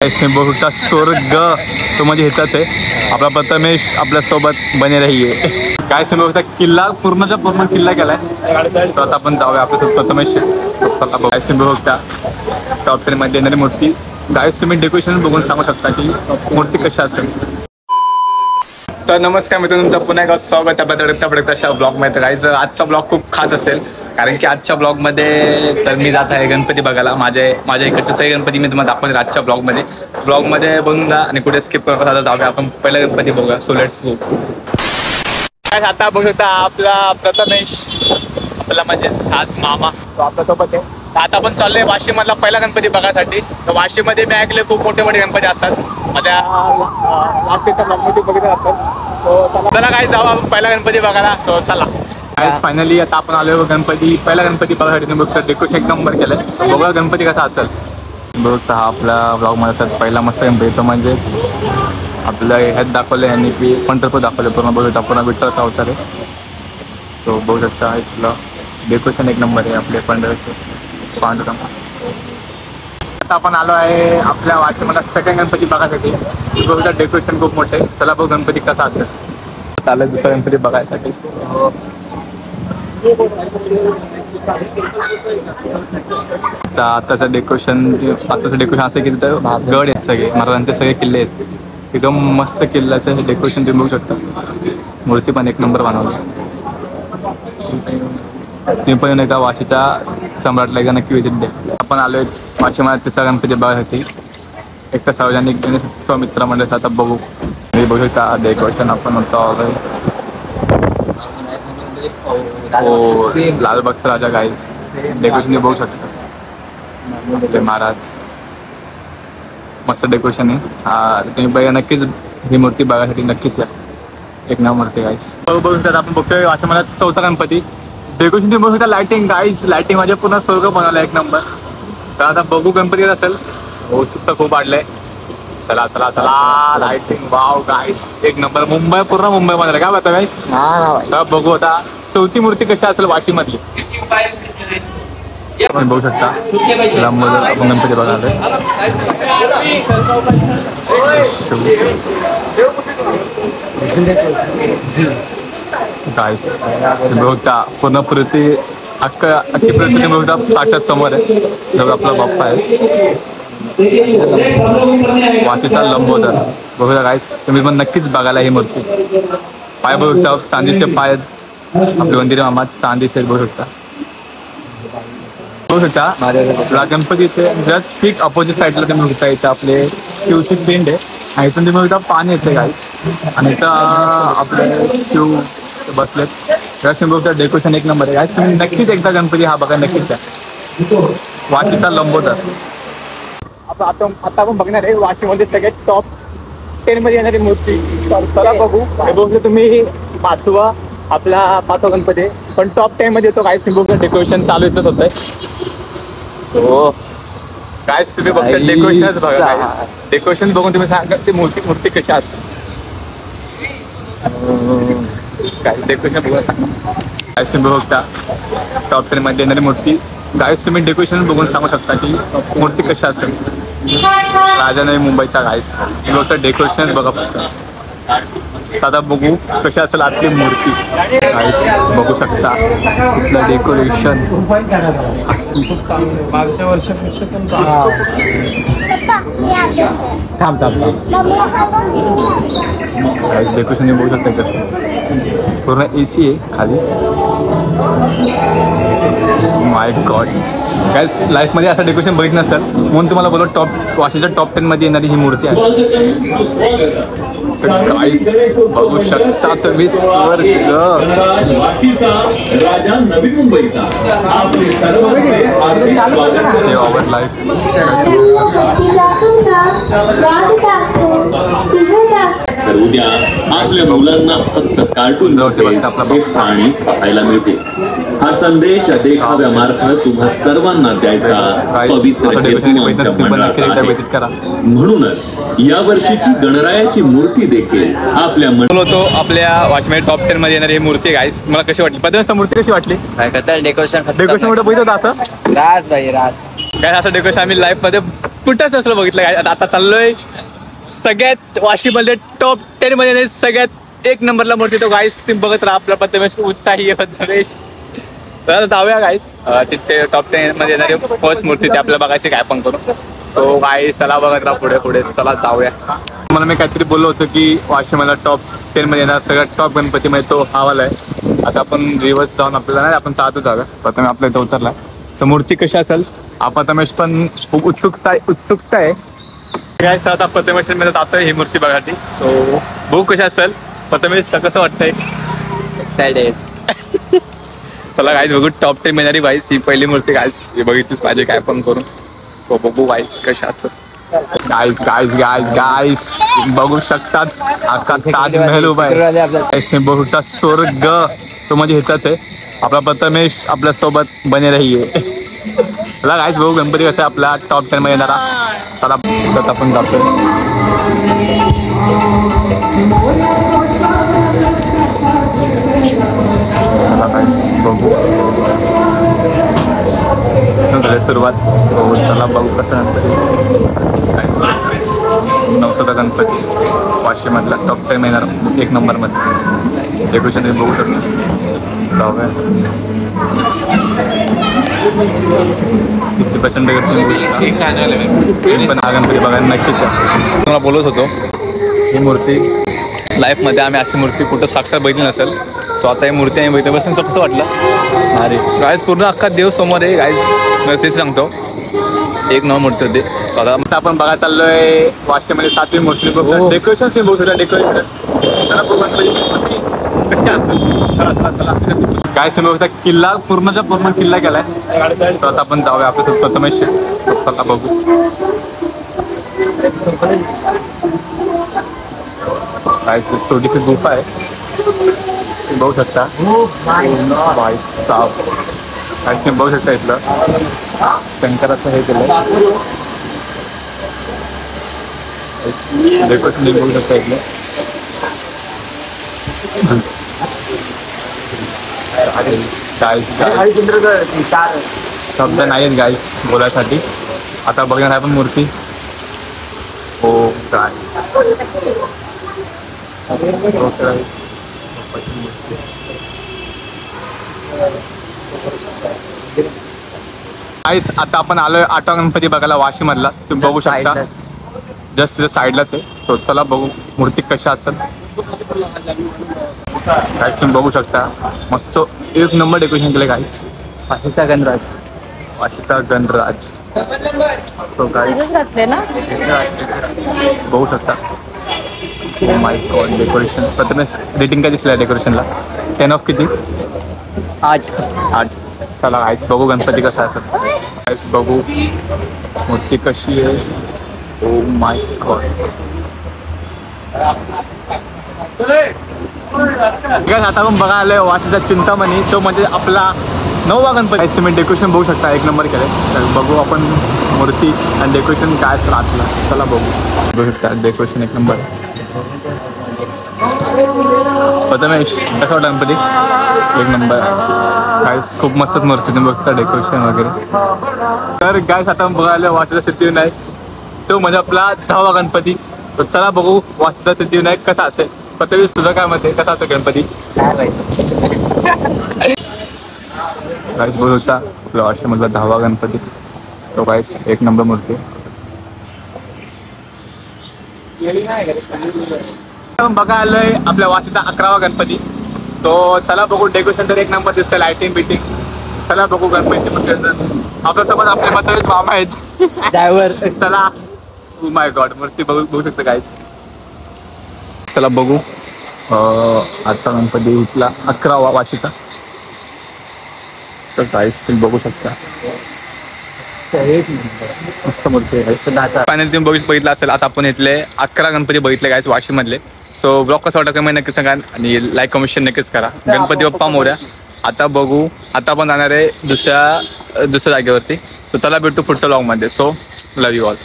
बहुता स्वर्ग तो म्हणजे इथंच आहे. आपला प्रथमेश आपल्यासोबत बने रहिये. काय बहुता किल्ला पूर्णच्या पूर्ण किल्ला केलाय. तर आता आपण जाऊया आपल्यासोबत प्रथमेश. काय बहुता टॉप 10 मध्ये येणारी मूर्ती. गाईस तुम्ही डेकोरेशन बघून सांगू शकता की मूर्ती कशी असेल. तर नमस्कार मित्रांनो, तुमचं पुन्हा एकदा स्वागत आहे अशा ब्लॉगमध्ये. गाईस आजचा ब्लॉग खूप खास असेल कारण की आजच्या ब्लॉगमध्ये तर मी जात आहे गणपती बघायला. माझ्या इकडचे सगळे गणपती मी तुम्हाला दाखवते आजच्या ब्लॉगमध्ये बघून जा आणि कुठे स्किप करत जाऊया. आपण पहिला गणपती बघूया. So let's go. आता बघू शकता आपला प्रथमेश, आपला म्हणजे खास मामा तो आपल्यासोबत आहे. आता आपण चाललोय वाशीमधला पहिला गणपती बघायसाठी. तर वाशीमध्ये मी ऐकले खूप मोठे मोठे गणपती असतात. माझ्या लास्टचा गणपती बघितले असतात. चला काय जाऊ आपण पहिला गणपती बघायला. सो चला फायनली आता आपण आलो पहिला गणपती बघायसाठी. बघतो डेकोरेशन एक नंबर केलंय. बघूया गणपती कसा असेल. बघता हा आपला ब्लॉग मध्ये पहिला मस्त गणपती तो म्हणजे आपलं ह्यात दाखवलं यांनी की पंढरपूर दाखवलं पूर्ण. बघू पूर्ण विठ्ठलाचा अवतार आहे. तो बघू शकता इथलं डेकोरेशन एक नंबर आहे आपले पंढरपूर पांडुरंग. आता आपण आलो आहे आपल्या वाशीमध्ये सेकंड गणपती बघायसाठी. बघू डेकोरेशन खूप मोठे. चला बघू गणपती कसा असेल. चालेल दुसरा गणपती बघायसाठी. आताचं डेकोरेशन असं की तिथं गड आहेत सगळे महाराजांचे सगळे किल्ले आहेत. एकदम मस्त किल्ल्याचं डेकोरेशन तुम्ही बघू शकता. मूर्ती पण एक नंबर बनवली. तुम्ही पण एकदा वाशीच्या सम्राटला एकदा नक्की विजिट द्या. आपण आलोय वाशीमध्ये तिसरा गणपती बघायसाठी. एक तर सार्वजनिक गणेशोत्सव मित्र मंडळ. आता बघू बघू शकता डेकोरेशन आपण होतं लालबागचा राजा. गाईस डेकोरेशन बघू शकता. महाराज मस्त डेकोरेशन आहे. तुम्ही बघा नक्कीच ही मूर्ती बघायसाठी नक्कीच या. एक नाव मूर्ती गाईस. बघू शकता आपण बघतोय वाशीमध्ये चौथा गणपती. डेकोरेशन तुम्ही बघू शकता. लाइटिंग गाईस लाइटिंग माझ्या पूर्ण स्वर्ग बनवला एक नंबर. तर आता बघू गणपती कसं असेल. उत्सुकता खूप वाढलंय. चला चला चला लाइटिंग वाव गाईस एक नंबर. मुंबई पूर्ण मुंबई मध्ये काय बघता गाईस. बघू आता चौथी मूर्ती कशी असेल वाशी मधली. बघू शकता आपण गणपती बघायला. गाईस बघता पूर्ण पृथ्वी अख्खी पृथ्वी बघता साक्षात समोर आहे. जवळ आपला बाप्पा आहे वाशीचा लंबोदर. बघूया गाईस तुम्ही पण नक्कीच बघायला ही मूर्ती. पाय बघू शकता चांदीचे पाय आपले वंदिरे मामा चांदीचे बघू शकता. बघू शकता गणपतीचे जस्ट ठीक अपोजिट साईडला तुम्ही बघता. इथं आपले शिवची पिंड आहे आणि इथून तुम्ही बघता पाणी येते गाईस. आणि इथं आपले शिव बसलेत. तुम्ही बघता डेकोरेशन एक नंबर आहे गाईस. तुम्ही नक्कीच एकदा गणपती हा बघा नक्कीच आहे. वाशीचा लंबोदर. आता आपण बघणार आहे वाशीमध्ये सगळ्यात टॉप 10 मध्ये येणारी मूर्ती. चला बघू. बघू तुम्ही पाचवा गणपती पण टॉप 10 मध्ये येतो. गाईस तुम्ही बघता डेकोरेशन चालू इथंच होत आहे. हो गाईस तुम्ही बघता डेकोरेशन बघा. डेकोरेशन बघून तुम्ही सांगा ती मूर्ती कशी असेल. काय डेकोरेशन बघा सांगा. गाईस तुम्ही बघता टॉप 10 मध्ये येणारी मूर्ती. गाईस तुम्ही डेकोरेशन बघून सांगू शकता की मूर्ती कशी असेल. राजा नवी मुंबईचा गाईस फक्त डेकोरेशन बघा फक्त. आता बघू कशी असेल आतली मूर्ती. गाईस बघू शकता इथलं डेकोरेशन मागच्या वर्षापेक्षा डेकोरेशन बघू शकता कसं. पूर्ण AC आहे खाली. माय गॉड गाईस लाईफमध्ये असं डेकोरेशन बघितलं नसेल म्हणून तुम्हाला बोलतो वाशीच्या टॉप 10 मध्ये येणारी ही मूर्ती आहे. गाईस बघू शकता तुम्ही स्वर्ग. सेव्ह आवर लाईफ. तर उद्या आपल्या मुलांना फक्त कार्टून आणि खायला मिळते. हा संदेश देखाव्यामार्फत तुम्हा सर्वांना द्यायचा पवित्र हेतू आमच्या मंडळाचा आहे. म्हणूनच या वर्षीची गणरायाची मूर्ती देखील आपल्या आपल्या वाशीमध्ये टॉप 10 मध्ये येणारी ही मूर्ती. गाईस मला कशी वाटली. पद्धत मूर्ती कशी वाटली. डेकोरेशन कुठे बघित होता असं राज भाई राज काय असं डेकोरेशन आम्ही लाईफ मध्ये कुठंच नसलं बघितलं काय. आता चाललोय सगळ्यात वाशीमध्ये टॉप 10 मध्ये सगळ्यात 1 नंबरला मूर्ती. तो गाईस तुम्ही बघत राहा. आपला प्रथमेश उत्साही आहे प्रथमेश. तर जाऊया गाईस तिथे टॉप 10 मध्ये येणारी फर्स्ट मूर्ती ते आपल्याला बघायची काय पण करून. सो गाईस चला बघत राहा पुढे पुढे. चला जाऊया. मला मी काहीतरी बोललो होतो की वाशीमध्ये टॉप 10 मध्ये येणार सगळ्यात टॉप गणपतीमध्ये तो हावाला आहे. आता आपण रिव्हर्स जाऊन आपल्याला नाही आपण चालतच जाऊया. प्रथमे आपल्या इथं उतरला तर मूर्ती कशी असेल प्रथमेश पण खूप उत्सुकता आहे काय. आता प्रथमेश मध्ये जातोय ही मूर्ती बघायची. सो बघू कशी असेल. प्रथमेश कसं वाटतंय. एक्साइटेड. चला गाईस बघू टॉप 10 येणारी गाईस ही पहिली मूर्ती गाईस ही बघितलीच पाहिजे काय पण करून. सो बघू गाईस कशी असेल. गाईस गाईस गाईस गाईस बघू शकताच अख्खा ताजमहल उभा आहे. बघू शकता स्वर्ग तो म्हणजे हिताच आहे. आपला प्रथमेश आपल्या सोबत बने रहिये. चला गाईस बघू गणपती कसं आहे आपला टॉप 10 मध्ये येणारा. चला आपण जातोय. चला गाईस बघू सुरुवात. सो चला बघू कसं नवसाचा गणपती वाशीमधला टॉप 10 येणार 1 नंबरमध्ये. डेकोरेशन तुम्ही बघू शकता. जाऊया 50% पण हा गणपती बघायला नक्कीच आहे. तुम्हाला बोलत होतो ही मूर्ती लाईफमध्ये आम्ही अशी मूर्ती कुठं साक्षात बघितली नसेल. सो आता ही मूर्ती आम्ही बघितलं बसून कसं वाटलं. अरे गाईज पूर्ण अख्खा देव समोर आहे गाईज. मेसेज सांगतो 1 नंबर मूर्ती होती. सो आता आपण बघायला चाललोय वाशीमध्ये 7वी मूर्ती. डेकोरेशन तुम्ही बघू शकता. डेकोरेशन कशी असेल काय तुम्ही बघता. किल्ला पूर्णच्या पूर्ण किल्ला केलाय. तर आता आपण जाऊया आपल्यासोबत प्रथमेश. चला बघू. काय छोटीशी गुफा आहे बघू शकता. काय तुम्ही बघू शकता इथलं शंकराचं हे केलंय. डेकोरेशन तुम्ही बघू शकता इथलं. शब्द नाही आहेत गाईस बोलायसाठी. आता बघणार आहे आपण मूर्ती. हो काय गाईस आता आपण आलोय 8वा गणपती बघायला वाशीमधला. तुम्ही बघू शकता जस्ट तिच्या साईडलाच आहे. सो चला बघू मूर्ती कशा असेल. गाईस तुम्ही बघू शकता मस्त 1 नंबर डेकोरेशन केलं गाईस. वाशीचा गणराज. वाशीचा गणराज. सो गाईस बघू शकता. Oh my God decoration. Prathamesh rating काय दिसलं डेकोरेशनला 10 ऑफ किती. 8. चला गाईस बघू गणपती कसा असेल. गाईस बघू मूर्ती कशी आहे. Oh my God. आता आपण बघायला आलोय वाशीचा चिंतामणी. तो म्हणजे आपला 9वा गणपती. तुम्ही डेकोरेशन बघू शकता 1 नंबर केलंय. तर बघू आपण मूर्ती आणि डेकोरेशन काय राहतलं. चला बघू शकता डेकोरेशन 1 नंबर. प्रथमेश कसा वाटला गणपती. 1 नंबर गाईस खूप मस्तच मूर्ती तुम्ही बघता डेकोरेशन वगैरे. तर गाईस आता बघायला वाशीचा सिद्धिविनायक तो म्हणजे आपला 10वा गणपती. तर चला बघू वाशीचा सिद्धिविनायक कसा असेल. प्रथमेश तुझं काय मत आहे कसा असेल गणपती. गाईस बघू होता आपल्या वाशीमधला 10वा गणपती. सो गाईस 1 नंबर मूर्ती. बघा आलोय आपल्या वाशीचा 11वा गणपती. सो चला बघू डेकोरेशन तर 1 नंबर दिसतं. लाइटिंग बिटिंग. चला बघू गणपती मूर्ती. आपल्यासोबत आपले प्रथमेश मामा आहेत ड्रायव्हर. चला ओ माय गॉड मूर्ती बघू शकता गाईस. चला बघू आजचा गणपती इथला 11वा वाशीचा. तर गाईस तुम्ही बघू शकता मस्त मूर्ती आहे. फायनली तुम्ही बघितलं असेल. आता आपण इथले 11 गणपती बघितले गाईस वाशीमधले. सो ब्लॉग कसा वाटतं कमेंट नक्कीच सांगा आणि लाईक कमेंट नक्कीच करा. गणपती बाप्पा मोरया. आता बघू आता आपण जाणार आहे दुसऱ्या जागेवरती. सो चला भेटू पुढच्या ब्लॉगमध्ये. So love you all.